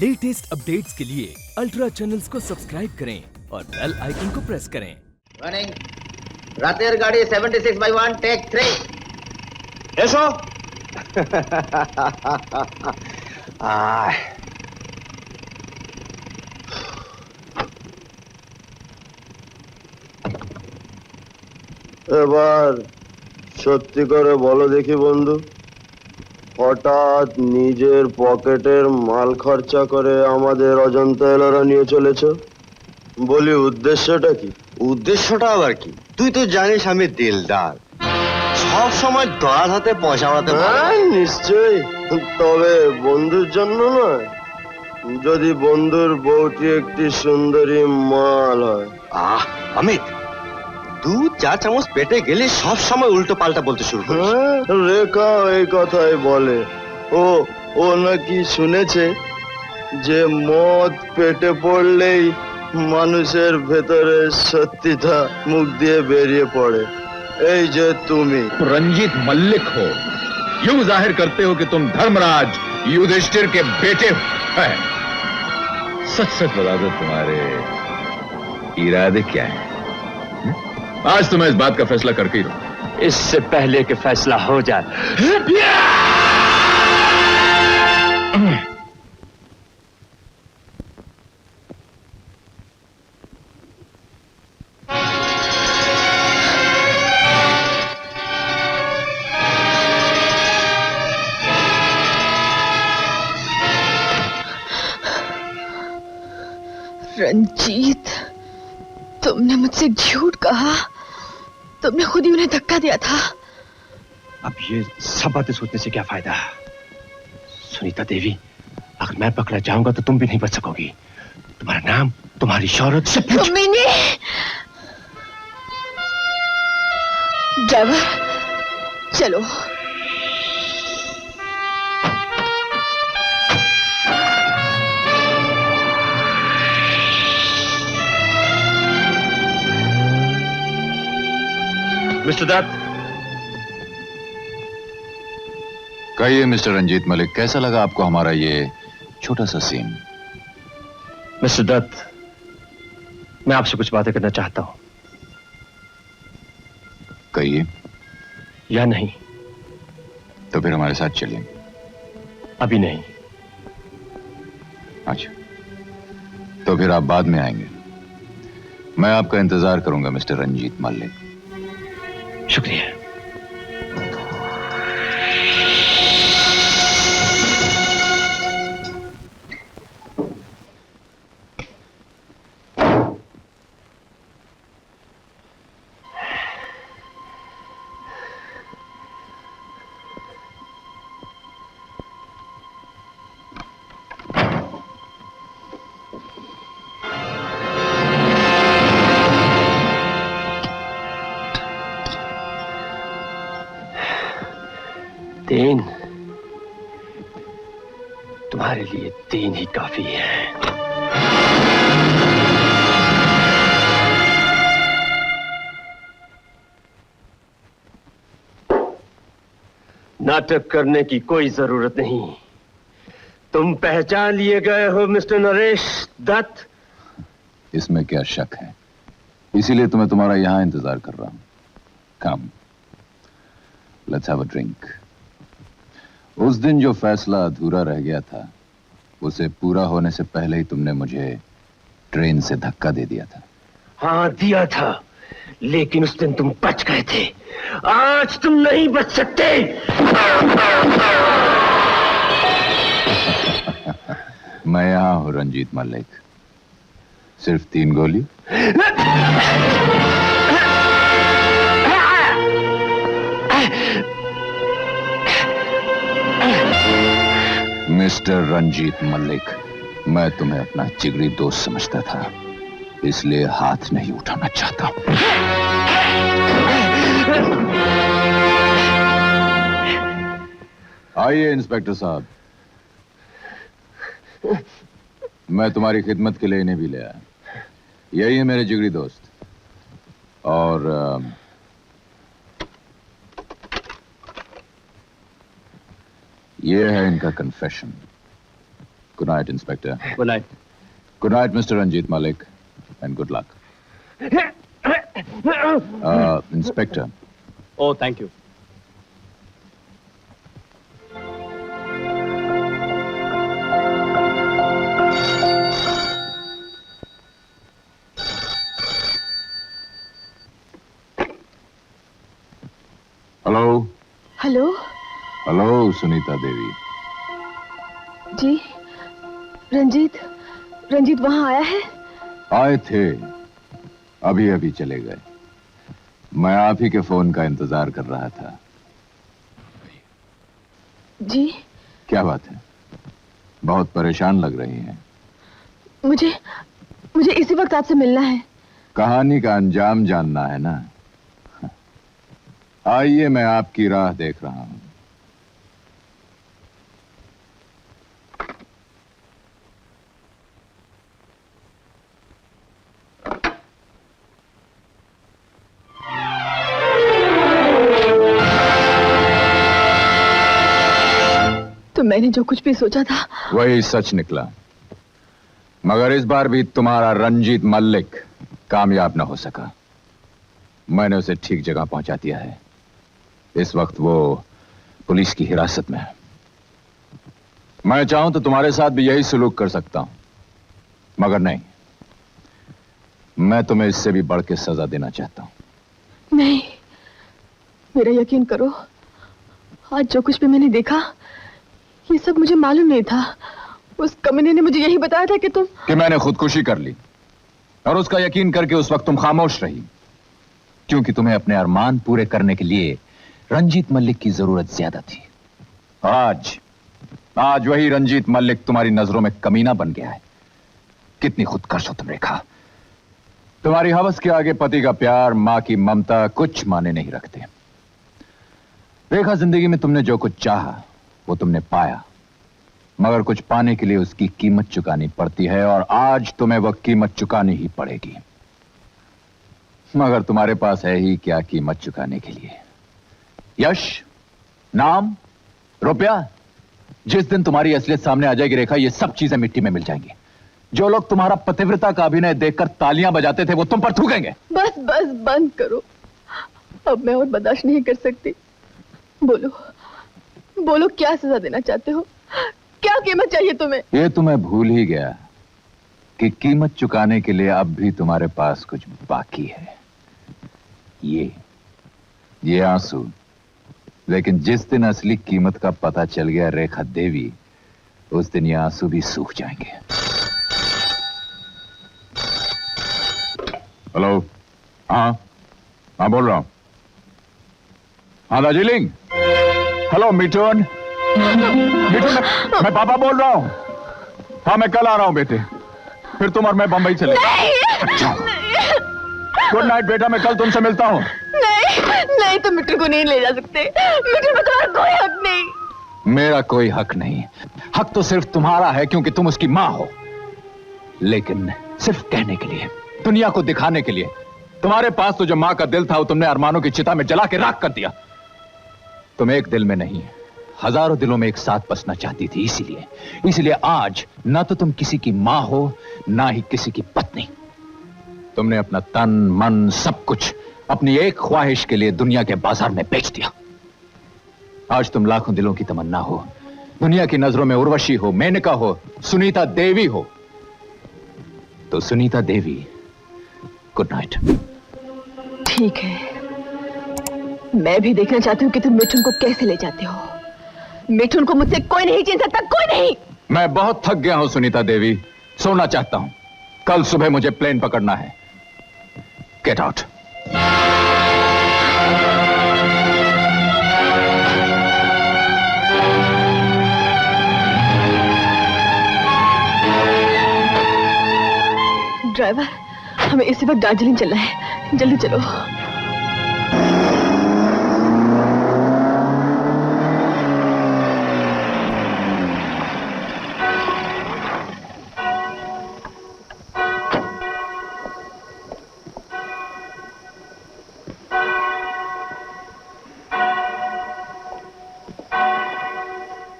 Latest updates के लिए ultra channels को सब्सक्राइब करें और बेल आइकन को प्रेस करें। रनिंग रातेर गाड़ी 76/1 टेक 3 एसो এবার সত্যি করে বলো দেখি বন্ধু, হঠাৎ নিজের পকেটের মাল খরচা করে আমাদের অজন্তা এলোরা নিয়ে চলেছো, বলি উদ্দেশ্যটা কি? উদ্দেশ্যটা আবার কি? তুই তো জানিস আমি দিলদার, সব সময় দরাজ হাতে পয়সা বাড়াতে। হ্যাঁ নিশ্চয়ই, তবে বন্ধুর জন্য নয়, যদি বন্ধুর বউটি একটি সুন্দরী মাল হয়। অমিত, 2-4 চামচ পেটে গেলে সব সময় উল্টো পাল্টা বলতে শুরু করে। রেখা এই কথাই বলে, ও নাকি শুনেছে যে মদ পেটে পড়লেই মানুষের ভেতরে সত্যিটা মুখ দিয়ে বেরিয়ে পড়ে। এই যে তুমি रंजीत मल्लिक हो, यूं जाहिर करते हो कि तुम धर्मराज युधिष्ठिर के बेटे हैं। सच सच बता दो, तुम्हारे इरादे क्या हैं? आज तो मैं इस बात का फैसला करके ही रहूं। इससे पहले कि फैसला हो जाए। रंजीत, तुमने मुझसे झूठ कहा। तुमने खुद ही उन्हें धक्का दिया था। अब ये सब बातें सोचने से क्या फायदा? सुनीता देवी, अगर मैं पकड़ा जाऊंगा तो तुम भी नहीं बच सकोगी। तुम्हारा नाम, तुम्हारी शौहरत सब कुछ। ड्राइवर, चलो। मिस्टर दत्त। कहिए मिस्टर रंजीत मलिक, कैसा लगा आपको हमारा ये छोटा सा सीन? मिस्टर दत्त, मैं आपसे कुछ बातें करना चाहता हूं। कहिए। या नहीं? तो फिर हमारे साथ चलिए। अभी नहीं। अच्छा, तो फिर आप बाद में आएंगे। मैं आपका इंतजार करूंगा मिस्टर रंजीत मल्लिक। शुक्रिया। तीन, तुम्हारे लिए 3 ही काफी है। नाटक करने की कोई जरूरत नहीं। तुम पहचान लिए गए हो मिस्टर नरेश दत्त। इसमें क्या शक है, इसीलिए तो मैं तुम्हारा यहां इंतजार कर रहा हूं। कम, लेट्स हैव अ ड्रिंक। उस दिन जो फैसला अधूरा रह गया था, उसे पूरा होने से पहले ही तुमने मुझे ट्रेन से धक्का दे दिया था। हाँ दिया था, लेकिन उस दिन तुम बच गए थे। आज तुम नहीं बच सकते। मैं यहां हूं रंजीत मल्लिक। सिर्फ 3 गोली? मिस्टर रंजीत मल्लिक, मैं तुम्हें अपना जिगरी दोस्त समझता था, इसलिए हाथ नहीं उठाना चाहता। आइए इंस्पेक्टर साहब, मैं तुम्हारी खिदमत के लिए इन्हें भी ले आया। यही है मेरे जिगरी दोस्त, और ये है इनका confession. Good night, Inspector. Good night. Good night, Mr. Ranjit Malik, and good luck. Inspector, Oh, thank you. hello, hello hello, Sunita Devi. जी, रंजीत वहां आया है? आए थे, अभी अभी चले गए। मैं आप ही के फोन का इंतजार कर रहा था। जी, क्या बात है? बहुत परेशान लग रही हैं। मुझे इसी वक्त आपसे मिलना है। कहानी का अंजाम जानना है ना? आइए, मैं आपकी राह देख रहा हूं। तो मैंने जो कुछ भी सोचा था वही सच निकला, मगर इस बार भी तुम्हारा रंजीत मल्लिक कामयाब न हो सका। मैंने उसे ठीक जगह पहुंचा दिया है। इस वक्त वो पुलिस की हिरासत में है। मैं चाहूं तो तुम्हारे साथ भी यही सलूक कर सकता हूं, मगर नहीं, मैं तुम्हें इससे भी बढ़ के सजा देना चाहता हूं। नहीं, मेरा यकीन करो, आज जो कुछ भी मैंने देखा ये सब मुझे मालूम नहीं था। उस कमीने ने मुझे यही बताया था कि मैंने खुदकुशी कर ली, और उसका यकीन करके उस वक्त तुम खामोश रही, क्योंकि तुम्हें अपने अरमान पूरे करने के लिए रंजीत मल्लिक की जरूरत ज्यादा थी। आज वही रंजीत मल्लिक तुम्हारी नजरों में कमीना बन गया है। कितनी खुदकर्श हो तुम रेखा। तुम्हारी हवस के आगे पति का प्यार, मां की ममता कुछ माने नहीं रखते। रेखा, जिंदगी में तुमने जो कुछ चाहा वो तुमने पाया, मगर कुछ पाने के लिए उसकी कीमत चुकानी पड़ती है, और आज तुम्हें वह कीमत चुकानी ही पड़ेगी। मगर तुम्हारे पास है ही क्या कीमत चुकाने के लिए? यश, नाम, रुपया? जिस दिन तुम्हारी असलियत सामने आ जाएगी रेखा, ये सब चीजें मिट्टी में मिल जाएंगी। जो लोग तुम्हारा पतिव्रता का अभिनय देखकर तालियां बजाते थे वो तुम पर थूकेंगे। बस बंद करो, अब मैं और बर्दाश्त नहीं कर सकती। बोलो क्या सजा देना चाहते हो? क्या कीमत चाहिए तुम्हें? ये तुम्हें भूल ही गया कि कीमत चुकाने के लिए अब भी तुम्हारे पास कुछ बाकी है। ये आंसू। लेकिन जिस दिन असली कीमत का पता चल गया रेखा देवी, उस दिन ये आंसू भी सूख जाएंगे। हेलो, हाँ बोल रहा हूं। हाँ दार्जिलिंग। हेलो मिठुन, मैं पापा बोल रहा हूं। हाँ, मैं कल आ रहा हूं बेटे, फिर तुम और मैं बंबई चले। अच्छा, गुड नाइट बेटा, मैं कल तुमसे मिलता हूं। नहीं, तुम मिठुन को नहीं ले जा सकते। मिठुन पर तुम्हारा कोई हक नहीं। मेरा कोई हक नहीं। हक तो सिर्फ तुम्हारा है, क्योंकि तुम उसकी मां हो। लेकिन सिर्फ कहने के लिए, दुनिया को दिखाने के लिए। तुम्हारे पास तो जो मां का दिल था वो तुमने अरमानों की चिता में जला के राख कर दिया। तुम एक दिल में नहीं, हजारों दिलों में एक साथ बसना चाहती थी। इसीलिए आज ना तो तुम किसी की मां हो, ना ही किसी की पत्नी। तुमने अपना तन, मन, सब कुछ अपनी एक ख्वाहिश के लिए दुनिया के बाजार में बेच दिया। आज तुम लाखों दिलों की तमन्ना हो, दुनिया की नजरों में उर्वशी हो, मेनका हो, सुनीता देवी हो। तो सुनीता देवी, गुड नाइट। ठीक है, मैं भी देखना चाहती हूँ कि तुम मिठुन को कैसे ले जाते हो। मिठुन को मुझसे कोई नहीं छीन सकता, कोई नहीं। मैं बहुत थक गया हूं सुनीता देवी, सोना चाहता हूं। कल सुबह मुझे प्लेन पकड़ना है। Get out. ड्राइवर, हमें इसी वक्त दार्जिलिंग चलना है, जल्दी चलो।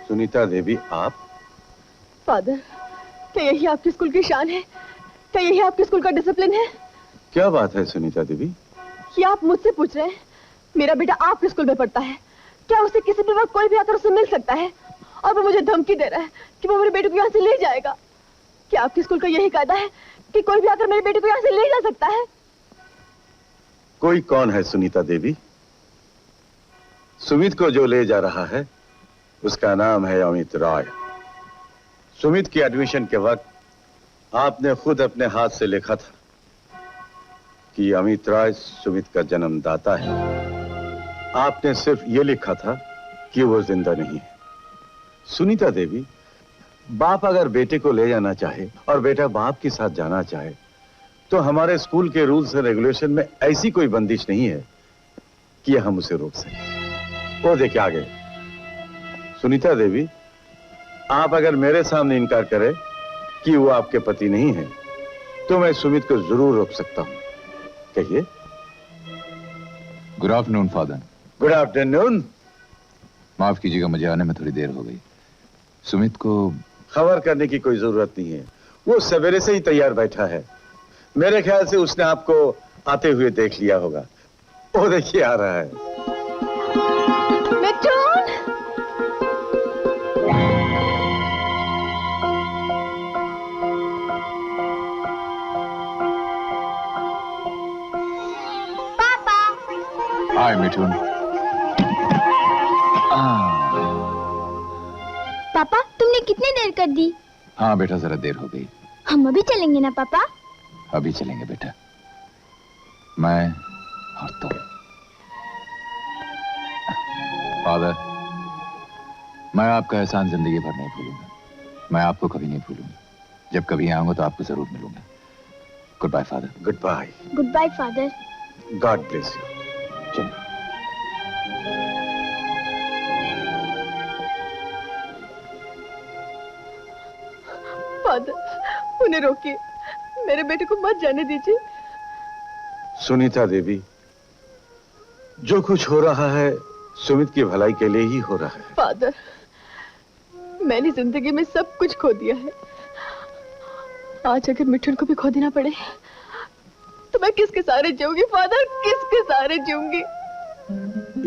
सुनीता देवी, आप फादर, क्या यही आपके स्कूल की शान है? क्या यही आपके स्कूल का डिसिप्लिन है? क्या बात है सुनीता देवी? कि आप मुझसे पूछ रहे हैं? मेरा बेटा आपके स्कूल में पढ़ता है, क्या उसे किसी भी वक्त कोई भी आकर उससे मिल सकता है? और वो मुझे धमकी दे रहा है कि वो मेरे बेटे को यहाँ से ले जाएगा। क्या आपके स्कूल का यही कायदा है कि कोई भी आकर मेरे बेटे को यहाँ से ले जा सकता है? कोई कौन है सुनीता देवी? सुमित को जो ले जा रहा है उसका नाम है अमित रॉय। सुमित की एडमिशन के वक्त आपने खुद अपने हाथ से लिखा था कि अमित रॉय सुमित का जन्मदाता है। आपने सिर्फ ये लिखा था कि वो जिंदा नहीं है। सुनीता देवी, बाप अगर बेटे को ले जाना चाहे और बेटा बाप के साथ जाना चाहे तो हमारे स्कूल के रूल्स एंड रेगुलेशन में ऐसी कोई बंदिश नहीं है कि हम उसे रोक सकें। वो देखिए आ गए। सुनीता देवी, आप अगर मेरे सामने इनकार करें कि वो आपके पति नहीं है तो मैं सुमित को जरूर रोक सकता हूं। कहिए। Good afternoon father. Good afternoon. माफ कीजिएगा, मुझे आने में थोड़ी देर हो गई। सुमित को खबर करने की कोई जरूरत नहीं है, वो सवेरे से ही तैयार बैठा है। मेरे ख्याल से उसने आपको आते हुए देख लिया होगा। वो देखिए आ रहा है। मिठुन! हाय मिठुन। पापा, तुमने कितनी देर कर दी? हाँ बेटा, जरा देर हो गई। हम अभी चलेंगे ना पापा? अभी चलेंगे बेटा, मैं और तुम। फादर, मैं आपका एहसान जिंदगी भर नहीं भूलूंगा। मैं आपको कभी नहीं भूलूंगा। जब कभी आऊंगा तो आपको जरूर मिलूंगा। Good bye father. Good bye. Good bye father. God bless you. चलिए। फादर, उन्हें रोकिए, मेरे बेटे को मत जाने दीजिए। सुनीता देवी, जो कुछ हो रहा है सुमित की भलाई के लिए ही हो रहा है। फादर, मैंने जिंदगी में सब कुछ खो दिया है। आज अगर मिठुन को भी खो देना पड़े तो मैं किसके सहारे जीऊंगी? फादर, किसके सहारे जीऊंगी?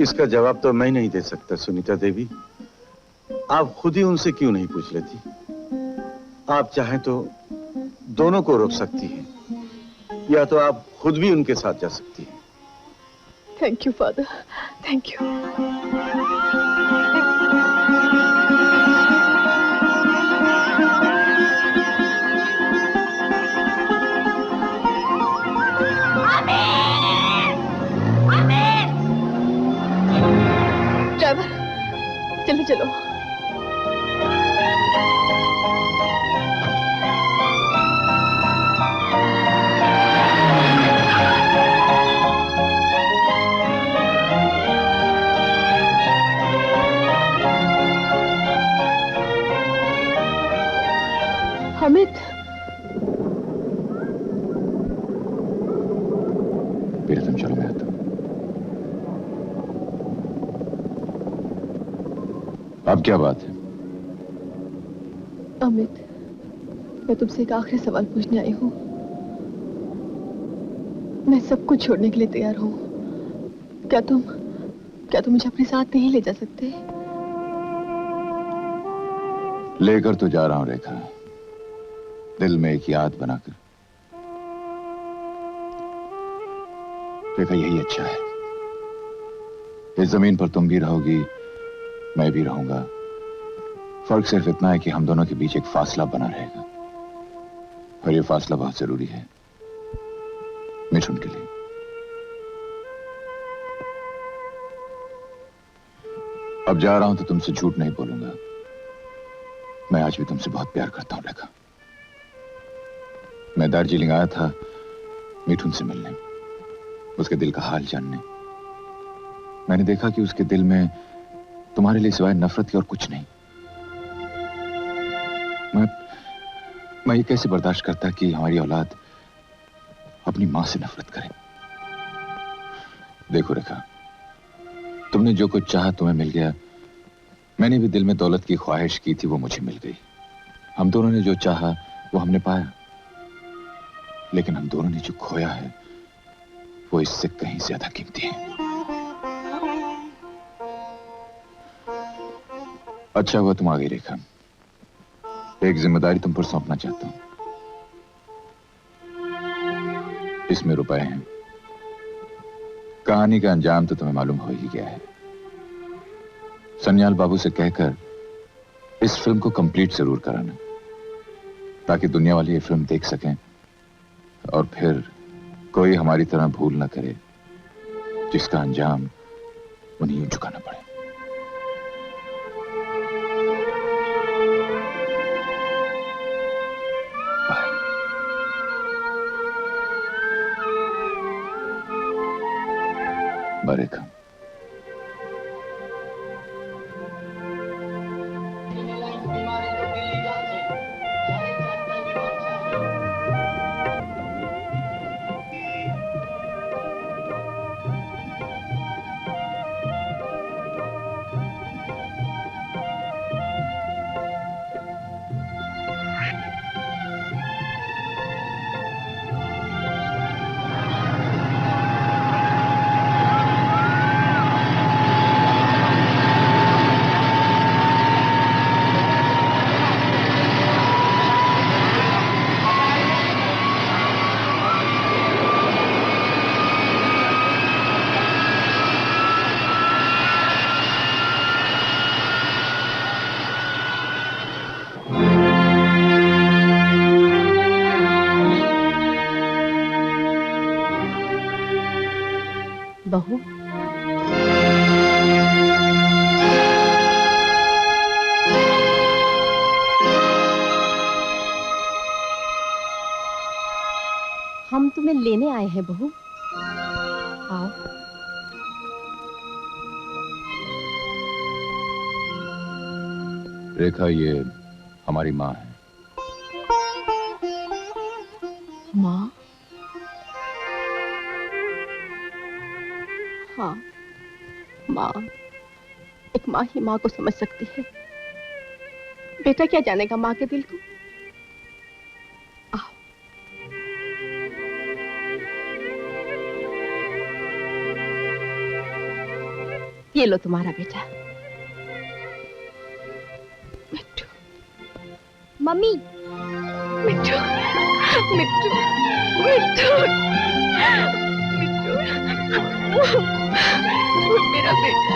इसका जवाब तो मैं नहीं दे सकता सुनीता देवी। आप खुद ही उनसे क्यों नहीं पूछ लेती? आप चाहें तो दोनों को रोक सकती हैं, या तो आप खुद भी उनके साथ जा सकती हैं। Thank you father, thank you. Driver, जल्दी चलो। अमित, बेटा तुम चलो, मैं आता हूं। अब क्या बात है? अमित, मैं तुमसे एक आखिरी सवाल पूछने आई हूँ। मैं सब कुछ छोड़ने के लिए तैयार हूँ। क्या तुम मुझे अपने साथ नहीं ले जा सकते? लेकर तो जा रहा हूं रेखा, दिल में एक याद बनाकर। रेखा, यही अच्छा है। इस जमीन पर तुम भी रहोगी, मैं भी रहूंगा। फर्क सिर्फ इतना है कि हम दोनों के बीच एक फासला बना रहेगा, और ये फासला बहुत जरूरी है मिठुन के लिए। अब जा रहा हूं तो तुमसे झूठ नहीं बोलूंगा। मैं आज भी तुमसे बहुत प्यार करता हूं रेखा। मैं दार्जिलिंग आया था मिठुन से मिलने, उसके दिल का हाल जानने। मैंने देखा कि उसके दिल में तुम्हारे लिए सिवाय नफरत के और कुछ नहीं। मैं ये कैसे बर्दाश्त करता कि हमारी औलाद अपनी मां से नफरत करे। देखो रेखा, तुमने जो कुछ चाहा तुम्हें मिल गया। मैंने भी दिल में दौलत की ख्वाहिश की थी, वो मुझे मिल गई। हम दोनों ने जो चाहा वो हमने पाया, लेकिन हम दोनों ने जो खोया है वो इससे कहीं ज्यादा कीमती है। अच्छा हुआ तुम आ गई रेखा। एक जिम्मेदारी तुम पर सौंपना चाहता हूं। इसमें रुपए हैं। कहानी का अंजाम तो तुम्हें मालूम हो ही गया है। सन्याल बाबू से कहकर इस फिल्म को कंप्लीट जरूर कराना, ताकि दुनिया वाले ये फिल्म देख सकें और फिर कोई हमारी तरह भूल ना करे जिसका अंजाम उन्हें यूं चुकाना पड़े। रेखा, बहू, हम तुम्हें लेने आए हैं बहू। आओ। रेखा, ये हमारी माँ है। माँ? हाँ, माँ। एक माँ ही माँ को समझ सकती है। बेटा क्या जानेगा माँ के दिल को। आओ। ये लो तुम्हारा बेटा। मिट्टू। मम्मी। मिट्टू, मिट्टू, मिट्टू, मिट्टू, मेरा बेटा।